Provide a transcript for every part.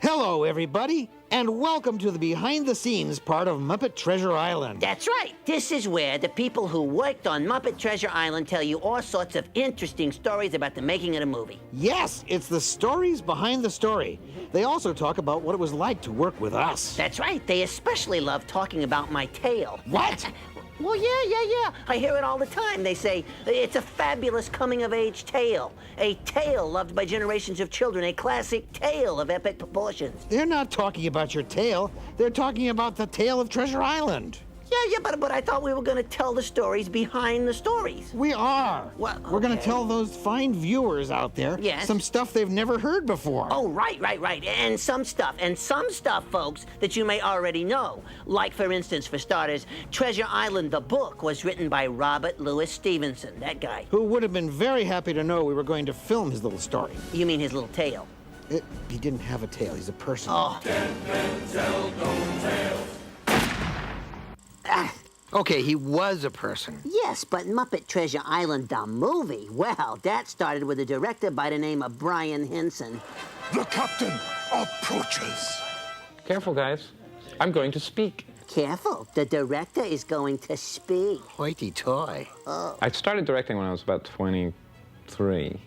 Hello, everybody, and welcome to the behind-the-scenes part of Muppet Treasure Island. That's right. This is where the people who worked on Muppet Treasure Island tell you all sorts of interesting stories about the making of the movie. Yes, it's the stories behind the story. They also talk about what it was like to work with us. That's right. They especially love talking about my tail. What? Well, yeah. I hear it all the time. They say, it's a fabulous coming-of-age tale. A tale loved by generations of children. A classic tale of epic proportions. They're not talking about your tail. They're talking about the tale of Treasure Island. Yeah, but I thought we were going to tell the stories behind the stories. We are. Well, We're going to okay. tell those fine viewers out there some stuff they've never heard before. Oh, right. And some stuff, folks, that you may already know. Like, for instance, for starters, Treasure Island, the book, was written by Robert Louis Stevenson, that guy. Who would have been very happy to know we were going to film his little story. You mean his little tail? He didn't have a tail. He's a person. Oh. Dead men tell no tales. Okay, he was a person. Yes, but Muppet Treasure Island, the movie, well, that started with a director by the name of Brian Henson. The captain approaches. Careful, guys. I'm going to speak. Careful, the director is going to speak. Hoity-toy. Oh. I started directing when I was about 23.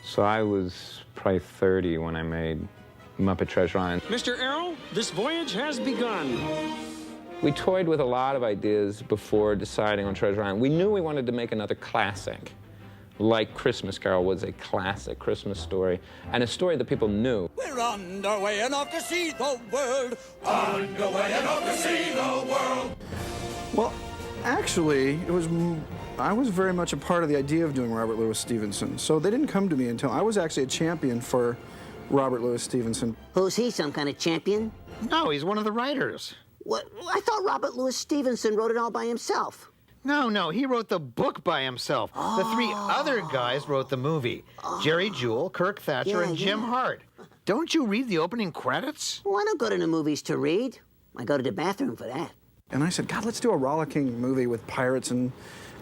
So I was probably 30 when I made Muppet Treasure Island. Mr. Arrow, this voyage has begun. We toyed with a lot of ideas before deciding on Treasure Island. We knew we wanted to make another classic, like Christmas Carol was a classic Christmas story, and a story that people knew. We're on our way and off to see the world. On the way and off to see the world. Well, actually, I was very much a part of the idea of doing Robert Louis Stevenson. So they didn't come to me until I was actually a champion for Robert Louis Stevenson. Who's he, some kind of champion? No, he's one of the writers. What? I thought Robert Louis Stevenson wrote it all by himself. No, he wrote the book by himself. The three other guys wrote the movie. Jerry Juhl, Kirk, Thatcher, and Jim Hart. Don't you read the opening credits? Well, I don't go to the movies to read. I go to the bathroom for that. And I said, God, let's do a rollicking movie with pirates and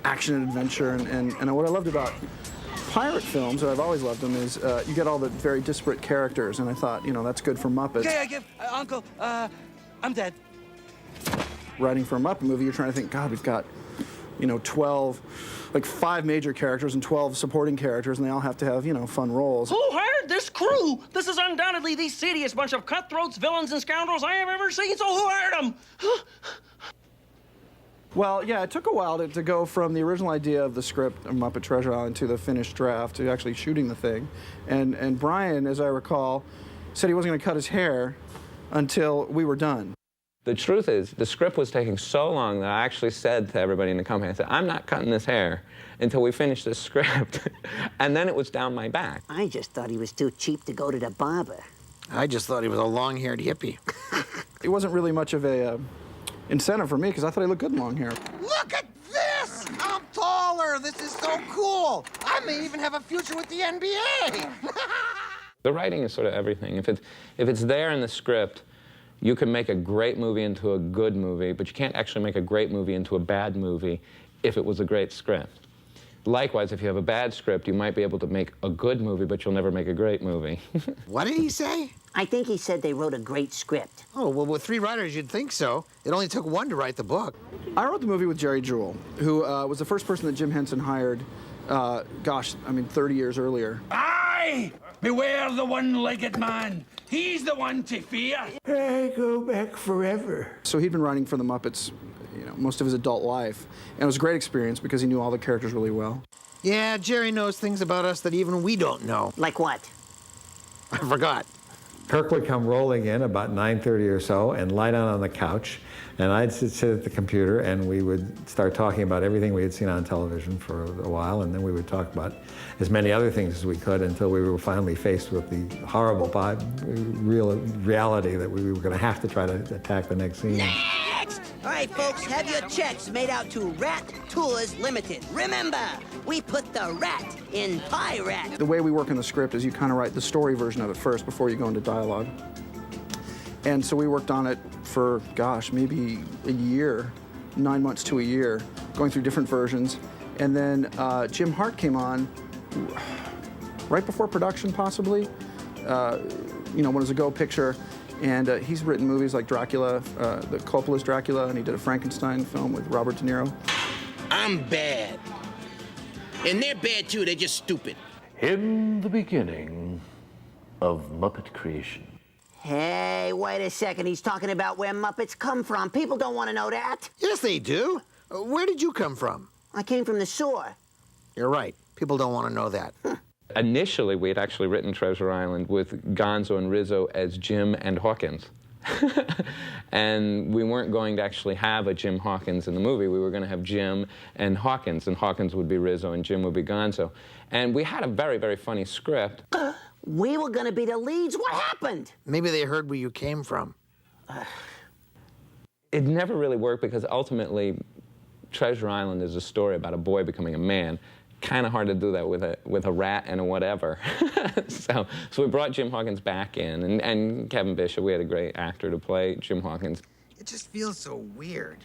action and adventure. And what I loved about pirate films, or I've always loved them, is you get all the very disparate characters. And I thought, that's good for Muppets. Okay, I give Uncle, I'm dead. Writing for a Muppet movie, you're trying to think, God, we've got, 5 major characters and 12 supporting characters, and they all have to have, fun roles. Who hired this crew? This is undoubtedly the seediest bunch of cutthroats, villains, and scoundrels I have ever seen, so who hired them? Well, yeah, it took a while to go from the original idea of the script of Muppet Treasure Island to the finished draft, to actually shooting the thing. And Brian, as I recall, said he wasn't going to cut his hair until we were done. The truth is, the script was taking so long that I actually said to everybody in the company, I said, I'm not cutting this hair until we finish this script. And then it was down my back. I just thought he was too cheap to go to the barber. I just thought he was a long-haired hippie. It wasn't really much of a incentive for me, because I thought he looked good in long hair. Look at this! I'm taller. This is so cool. I may even have a future with the NBA. The writing is sort of everything. If it's there in the script, you can make a great movie into a good movie, but you can't actually make a great movie into a bad movie if it was a great script. Likewise, if you have a bad script, you might be able to make a good movie, but you'll never make a great movie. What did he say? I think he said they wrote a great script. Oh, well, with 3 writers, you'd think so. It only took 1 to write the book. I wrote the movie with Jerry Juhl, who was the first person that Jim Henson hired, 30 years earlier. Aye! Beware the one-legged man. He's the one to fear. I go back forever. So he'd been writing for the Muppets, most of his adult life. And it was a great experience because he knew all the characters really well. Yeah, Jerry knows things about us that even we don't know. Like what? I forgot. Kirk would come rolling in about 9:30 or so and lie down on the couch, and I'd sit at the computer, and we would start talking about everything we had seen on television for a while, and then we would talk about as many other things as we could until we were finally faced with the horrible reality that we were going to have to try to attack the next scene. Next! All right, folks, have your checks made out to Rat Tours Limited. Remember, we put the rat in pirate. The way we work in the script is you kind of write the story version of it first before you go into dialogue. And so we worked on it for, maybe a year, 9 months to a year, going through different versions. And then Jim Hart came on right before production, possibly. you know, when it was a Go picture. And he's written movies like Dracula, the Coppola's Dracula, and he did a Frankenstein film with Robert De Niro. I'm bad. And they're bad too, they're just stupid. In the beginning of Muppet creation. Hey, wait a second. He's talking about where Muppets come from. People don't want to know that. Yes, they do. Where did you come from? I came from the sewer. You're right. People don't want to know that. Initially, we had actually written Treasure Island with Gonzo and Rizzo as Jim and Hawkins. And we weren't going to actually have a Jim Hawkins in the movie. We were going to have Jim and Hawkins would be Rizzo, and Jim would be Gonzo. And we had a very, very funny script. We were going to be the leads. What happened? Maybe they heard where you came from. It never really worked because ultimately, Treasure Island is a story about a boy becoming a man. Kind of hard to do that with a rat and a whatever. so we brought Jim Hawkins back in, and Kevin Bishop. We had a great actor to play Jim Hawkins. It just feels so weird.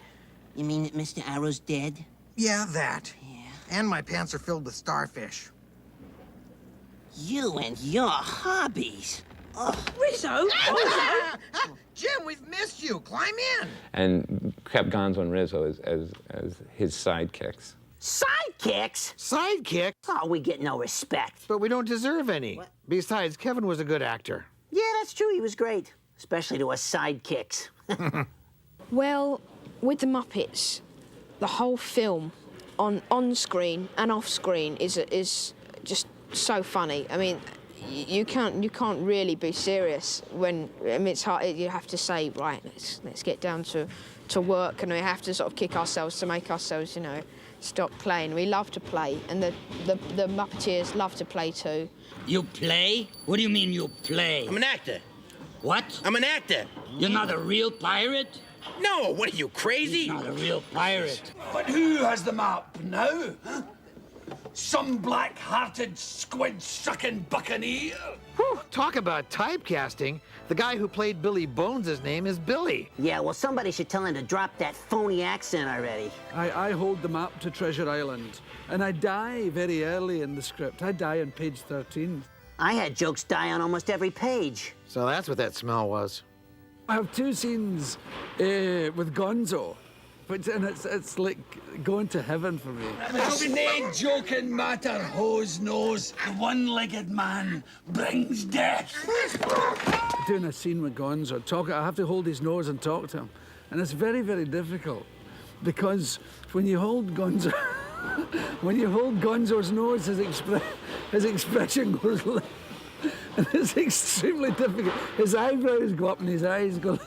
You mean that Mr. Arrow's dead? Yeah, that. Yeah. And my pants are filled with starfish. You and your hobbies. Rizzo! Jim, we've missed you. Climb in. And kept Gonzo and Rizzo as his sidekicks. Sidekicks? Sidekick? Oh, we get no respect. But we don't deserve any. What? Besides, Kevin was a good actor. Yeah, that's true. He was great. Especially to us sidekicks. Well, with the Muppets, the whole film, on screen and off screen, is just so funny. I mean, you can't really be serious when, I mean, it's hard. You have to say, right, let's get down to work, and we have to sort of kick ourselves to make ourselves, you know, stop playing. We love to play, and the Muppeteers love to play too. You play? What do you mean you play? I'm an actor. What? I'm an actor. You're not a real pirate? No, what are you, crazy? Not a real pirate. But who has the map now? Huh? Some black-hearted, squid-sucking buccaneer? Whew, talk about typecasting. The guy who played Billy Bones' name is Billy. Yeah, well, somebody should tell him to drop that phony accent already. I hold the map to Treasure Island, and I die very early in the script. I die on page 13. I had jokes die on almost every page. So that's what that smell was. I have 2 scenes with Gonzo, and it's like going to heaven for me. It's nae joking matter, hose nose. The one-legged man brings death. Doing a scene with Gonzo, I have to hold his nose and talk to him, and it's very, very difficult because when you hold Gonzo, when you hold Gonzo's nose, his expression goes like, and it's extremely difficult. His eyebrows go up and his eyes go.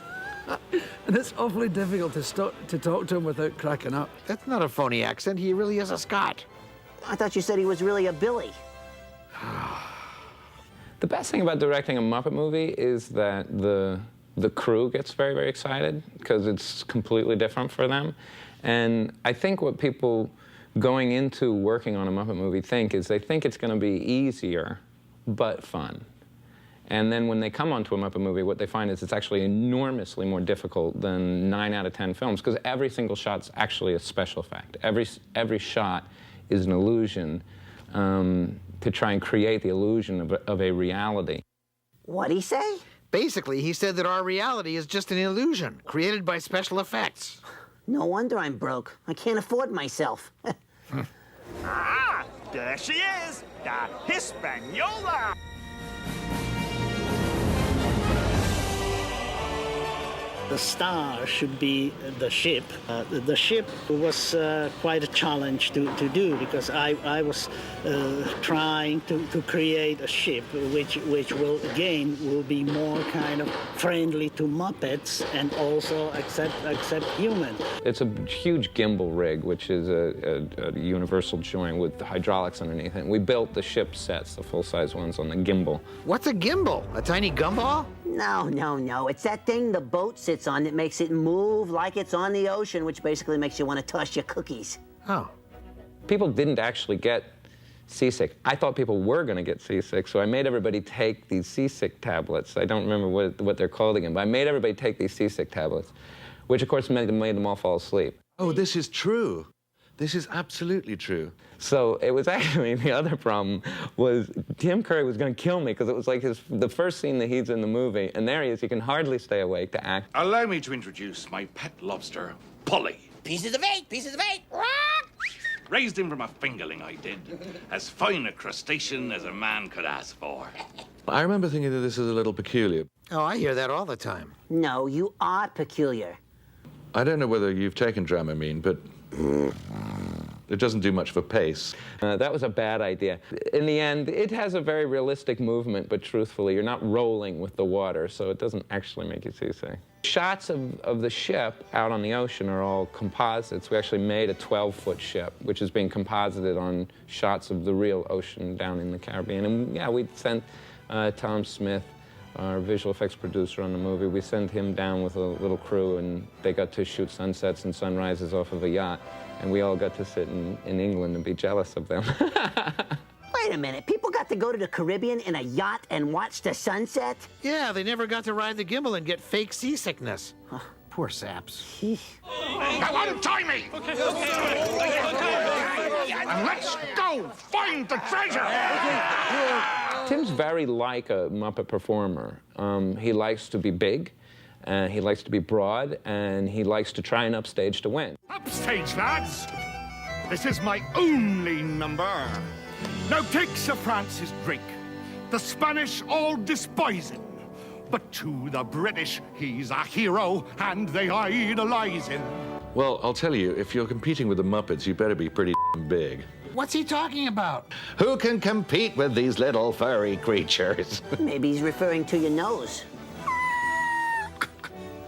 And it's awfully difficult to talk to him without cracking up. That's not a phony accent. He really is a Scot. I thought you said he was really a Billy. The best thing about directing a Muppet movie is that the crew gets very, very excited because it's completely different for them. And I think what people going into working on a Muppet movie think is they think it's going to be easier but fun. And then when they come onto a Muppet movie, what they find is it's actually enormously more difficult than 9 out of 10 films, because every single shot's actually a special effect. Every shot is an illusion to try and create the illusion of a reality. What'd he say? Basically, he said that our reality is just an illusion created by special effects. No wonder I'm broke. I can't afford myself. Ah, there she is, the Hispaniola. The star should be the ship. The ship was quite a challenge to do because I was trying to create a ship which will be more kind of friendly to Muppets and also accept humans. It's a huge gimbal rig, which is a universal joint with hydraulics underneath it. And we built the ship sets, the full-size ones, on the gimbal. What's a gimbal? A tiny gumball? No. It's that thing the boat sits on that makes it move like it's on the ocean, which basically makes you want to toss your cookies. Oh. People didn't actually get seasick. I thought people were going to get seasick, so I made everybody take these seasick tablets. I don't remember what they're called again, but I made everybody take these seasick tablets, which of course made them all fall asleep. Oh, this is true. This is absolutely true. So it was actually, the other problem was Tim Curry was going to kill me because it was like the first scene that he's in the movie, and there he is, he can hardly stay awake to act. Allow me to introduce my pet lobster, Polly. Pieces of eight, pieces of eight. Raised him from a fingerling, I did. As fine a crustacean as a man could ask for. I remember thinking that this is a little peculiar. Oh, I hear that all the time. No, you are peculiar. I don't know whether you've taken Dramamine, but it doesn't do much for pace. That was a bad idea. In the end, it has a very realistic movement, but truthfully, you're not rolling with the water, so it doesn't actually make you seasick. Shots of the ship out on the ocean are all composites. We actually made a 12-foot ship, which is being composited on shots of the real ocean down in the Caribbean. And yeah, we sent Tom Smith, our visual effects producer on the movie, we sent him down with a little crew, and they got to shoot sunsets and sunrises off of a yacht, and we all got to sit in England and be jealous of them. Wait a minute, people got to go to the Caribbean in a yacht and watch the sunset? Yeah, they never got to ride the gimbal and get fake seasickness. Poor saps. Now untie me! And let's go find the treasure! Tim's very like a Muppet performer. He likes to be big, and he likes to be broad, and he likes to try and upstage to win. Upstage, lads! This is my only number. Now take Sir Francis Drake. The Spanish all despise him, but to the British he's a hero, and they idolize him. Well, I'll tell you, if you're competing with the Muppets, you better be pretty big. What's he talking about? Who can compete with these little furry creatures? Maybe he's referring to your nose.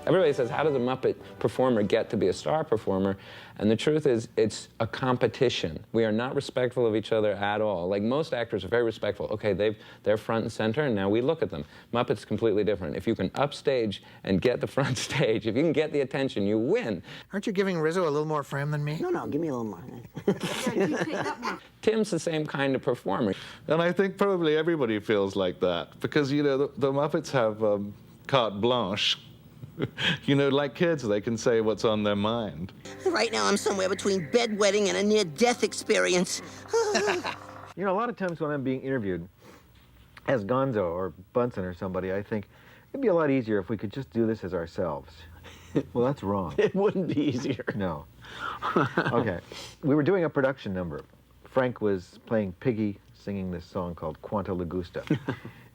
Everybody says, how does a Muppet performer get to be a star performer? And the truth is, it's a competition. We are not respectful of each other at all. Like, most actors are very respectful. Okay, they're front and center, and now we look at them. Muppets completely different. If you can upstage and get the front stage, if you can get the attention, you win. Aren't you giving Rizzo a little more frame than me? No, give me a little more. Tim's the same kind of performer. And I think probably everybody feels like that, because, you know, the Muppets have carte blanche. You know, like kids, they can say what's on their mind. Right now, I'm somewhere between bedwetting and a near-death experience. You know, a lot of times when I'm being interviewed as Gonzo or Bunsen or somebody, I think it'd be a lot easier if we could just do this as ourselves. Well, that's wrong. It wouldn't be easier. No. Okay. We were doing a production number. Frank was playing Piggy, singing this song called Quanta Lagusta.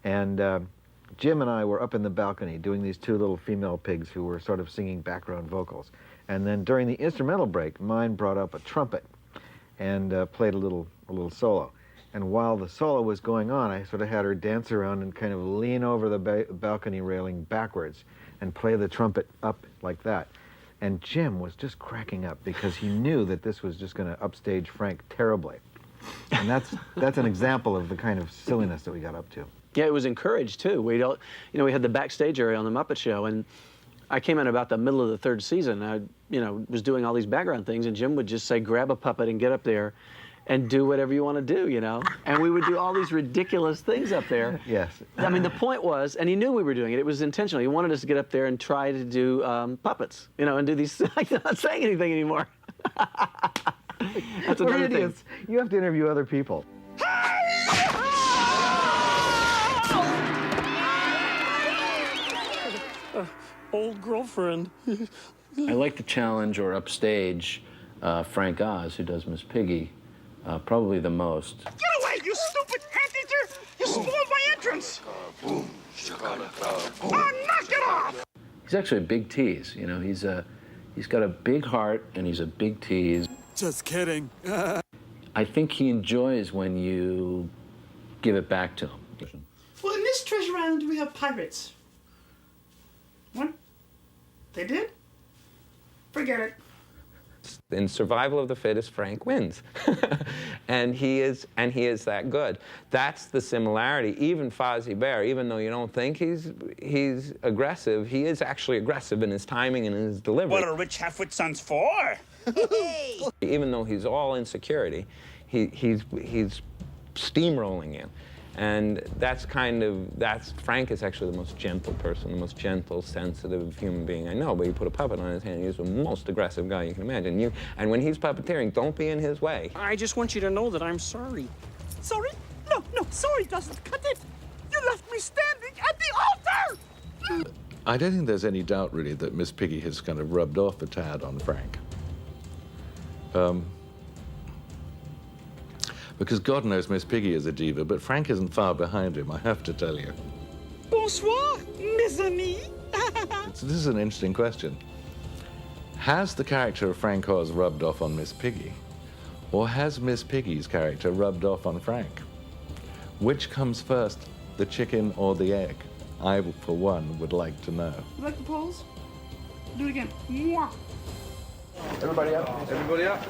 And Jim and I were up in the balcony doing these two little female pigs who were sort of singing background vocals. And then during the instrumental break, mine brought up a trumpet and played a little solo. And while the solo was going on, I sort of had her dance around and kind of lean over the balcony railing backwards and play the trumpet up like that. And Jim was just cracking up because he knew that this was just going to upstage Frank terribly. And that's an example of the kind of silliness that we got up to. Yeah, it was encouraged too. We had the backstage area on the Muppet Show, and I came in about the middle of the third season. I, was doing all these background things, and Jim would just say, grab a puppet and get up there and do whatever you want to do, And we would do all these ridiculous things up there. Yes. I mean, the point was, and he knew we were doing it. It was intentional. He wanted us to get up there and try to do puppets, and do these. I'm not saying anything anymore. That's another thing. You have to interview other people. Old girlfriend. I like to challenge or upstage Frank Oz, who does Miss Piggy, probably the most. Get away, you stupid anteater! You spoiled my entrance! Oh, knock it off! He's actually a big tease. He's got a big heart and he's a big tease. Just kidding. I think he enjoys when you give it back to him. Well, in this treasure island, we have pirates. What? They did? Forget it. In survival of the fittest, Frank wins. and he is that good. That's the similarity. Even Fozzie Bear, even though you don't think he's aggressive, he is actually aggressive in his timing and in his delivery. What are rich half-wit sons for? Even though he's all insecurity, he's steamrolling in. And Frank is actually the most gentle person, the most gentle, sensitive human being I know, but you put a puppet on his hand, he's the most aggressive guy you can imagine. And when he's puppeteering, don't be in his way. I just want you to know that I'm sorry. Sorry? No, sorry doesn't cut it. You left me standing at the altar! I don't think there's any doubt, really, that Miss Piggy has kind of rubbed off a tad on Frank. Because God knows Miss Piggy is a diva, but Frank isn't far behind him, I have to tell you. Bonsoir, mes amis. So this is an interesting question. Has the character of Frank Oz rubbed off on Miss Piggy? Or has Miss Piggy's character rubbed off on Frank? Which comes first, the chicken or the egg? I, for one, would like to know. You like the pose? Do it again. Mwah. Everybody up. Everybody up.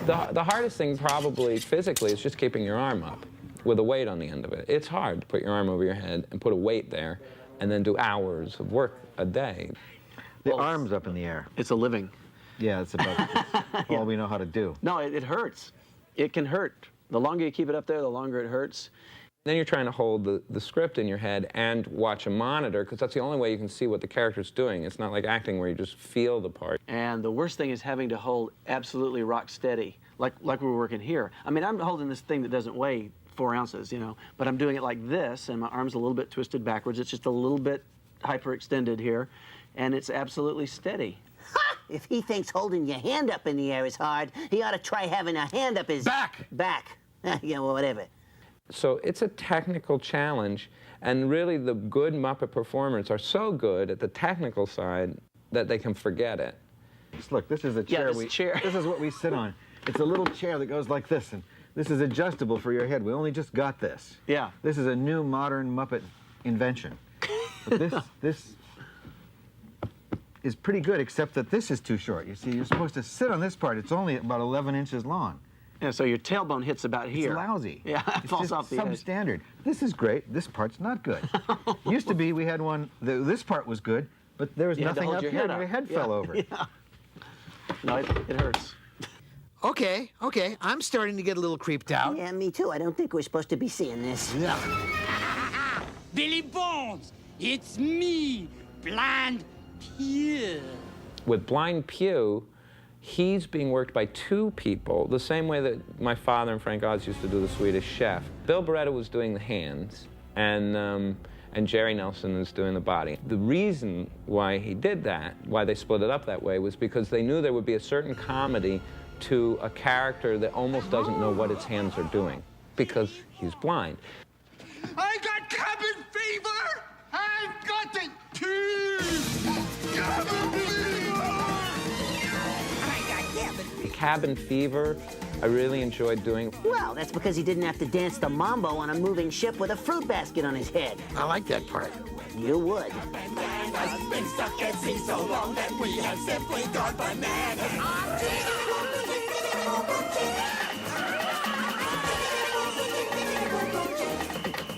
The hardest thing probably physically is just keeping your arm up with a weight on the end of it. It's hard to put your arm over your head and put a weight there and then do hours of work a day. The arm's up in the air. It's a living. Yeah, it's about all we know how to do. No, it hurts. It can hurt. The longer you keep it up there, the longer it hurts. Then you're trying to hold the script in your head and watch a monitor, because that's the only way you can see what the character's doing. It's not like acting where you just feel the part. And the worst thing is having to hold absolutely rock steady, like we were working here. I mean, I'm holding this thing that doesn't weigh 4 ounces, you know, but I'm doing it like this, and my arm's a little bit twisted backwards. It's just a little bit hyperextended here, and it's absolutely steady. Ha! If he thinks holding your hand up in the air is hard, he ought to try having a hand up his... Back! Yeah, well, whatever. So it's a technical challenge, and really the good Muppet performers are so good at the technical side that they can forget it. Just look, this is a chair. This is what we sit on. It's a little chair that goes like this, and this is adjustable for your head. We only just got this. Yeah. This is a new modern Muppet invention. But this is pretty good, except that this is too short. You see, you're supposed to sit on this part. It's only about 11 inches long. Yeah, so your tailbone hits about here. It's lousy. Yeah, it falls off the edge. Substandard. This is great. This part's not good. Used to be we had one, this part was good, but there was nothing up here and your head fell over. Yeah. No, it hurts. Okay, I'm starting to get a little creeped out. Yeah, me too. I don't think we're supposed to be seeing this. Yeah. Billy Bones, it's me, Blind Pew. With Blind Pew, he's being worked by 2 people, the same way that my father and Frank Oz used to do the Swedish Chef. Bill Barretta was doing the hands, and Jerry Nelson is doing the body. The reason why he did that, why they split it up that way, was because they knew there would be a certain comedy to a character that almost doesn't know what its hands are doing, because he's blind. I got cabin fever! I've got it too! Cabin fever! Cabin fever, I really enjoyed doing. Well, that's because he didn't have to dance the mambo on a moving ship with a fruit basket on his head. I like that part. You would. I've been stuck at sea so long that we have simply gone bananas.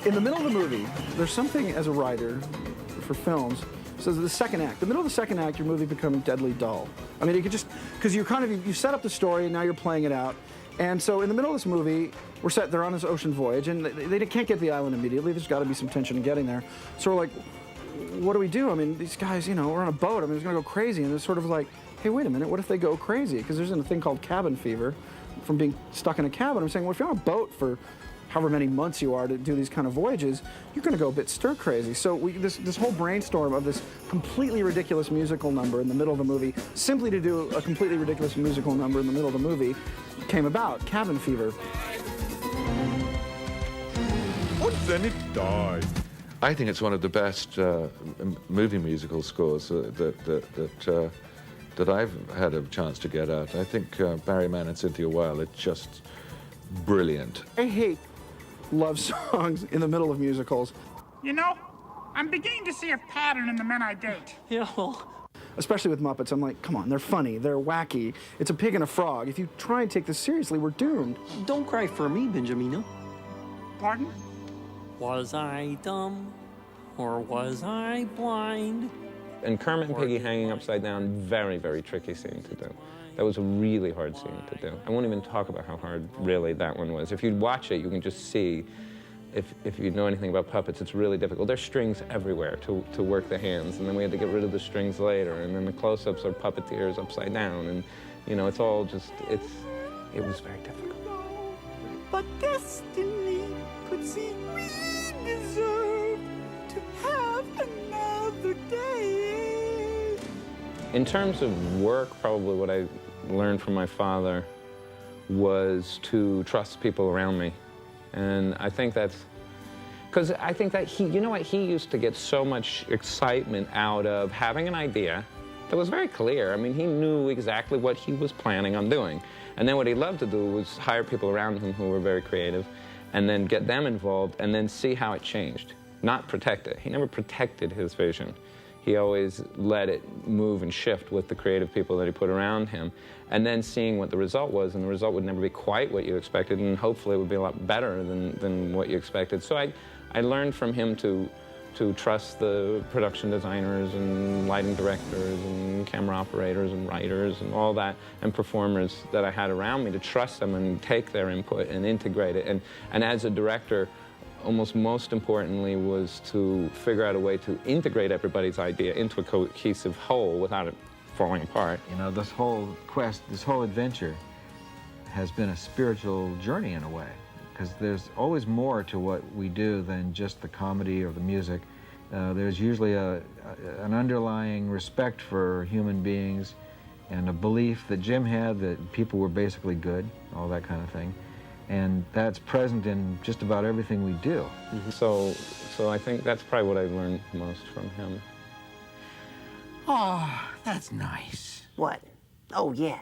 In the middle of the movie, there's something as a writer for films. So the second act. The middle of the second act, your movie becomes deadly dull. I mean, you could just, because you set up the story and now you're playing it out. And so in the middle of this movie, they're on this ocean voyage and they can't get to the island immediately. There's got to be some tension in getting there. So we're like, what do we do? I mean, these guys, you know, we're on a boat. I mean, it's going to go crazy. And it's sort of like, hey, wait a minute, what if they go crazy? Because there's a thing called cabin fever from being stuck in a cabin. I'm saying, well, if you're on a boat for however many months you are to do these kind of voyages, you're going to go a bit stir crazy. So this whole brainstorm of this completely ridiculous musical number in the middle of the movie, simply to do a completely ridiculous musical number in the middle of the movie, came about. Cabin fever. But then it died. I think it's one of the best movie musical scores that I've had a chance to get at. I think Barry Mann and Cynthia Weil are just brilliant. I hate love songs in the middle of musicals. You know, I'm beginning to see a pattern in the men I date. Yeah, well... Especially with Muppets, I'm like, come on, they're funny, they're wacky. It's a pig and a frog. If you try and take this seriously, we're doomed. Don't cry for me, Benjamina. Pardon? Was I dumb or was I blind? And Kermit and Piggy hanging upside down, very, very tricky scene to do. That was a really hard scene to do. I won't even talk about how hard, really, that one was. If you watch it, you can just see if you know anything about puppets, it's really difficult. There's strings everywhere to work the hands, and then we had to get rid of the strings later, and then the close-ups are puppeteers upside down, and you know, it's all just, it was very difficult. But destiny could see we deserve to have another day. In terms of work, probably what I learned from my father was to trust people around me. And I think that's, because I think that he, you know what, he used to get so much excitement out of having an idea that was very clear. I mean, he knew exactly what he was planning on doing. And then what he loved to do was hire people around him who were very creative and then get them involved and then see how it changed, not protect it. He never protected his vision. He always let it move and shift with the creative people that he put around him, and then seeing what the result was, and the result would never be quite what you expected, and hopefully it would be a lot better than what you expected. So I learned from him to trust the production designers and lighting directors and camera operators and writers and all that, and performers that I had around me, to trust them and take their input and integrate it. And as a director, almost most importantly, was to figure out a way to integrate everybody's idea into a cohesive whole without it falling apart. You know, this whole quest, this whole adventure has been a spiritual journey in a way, because there's always more to what we do than just the comedy or the music. There's usually an underlying respect for human beings and a belief that Jim had that people were basically good, all that kind of thing. And that's present in just about everything we do. Mm-hmm. So I think that's probably what I learned most from him. Oh, that's nice. What? Oh, yeah.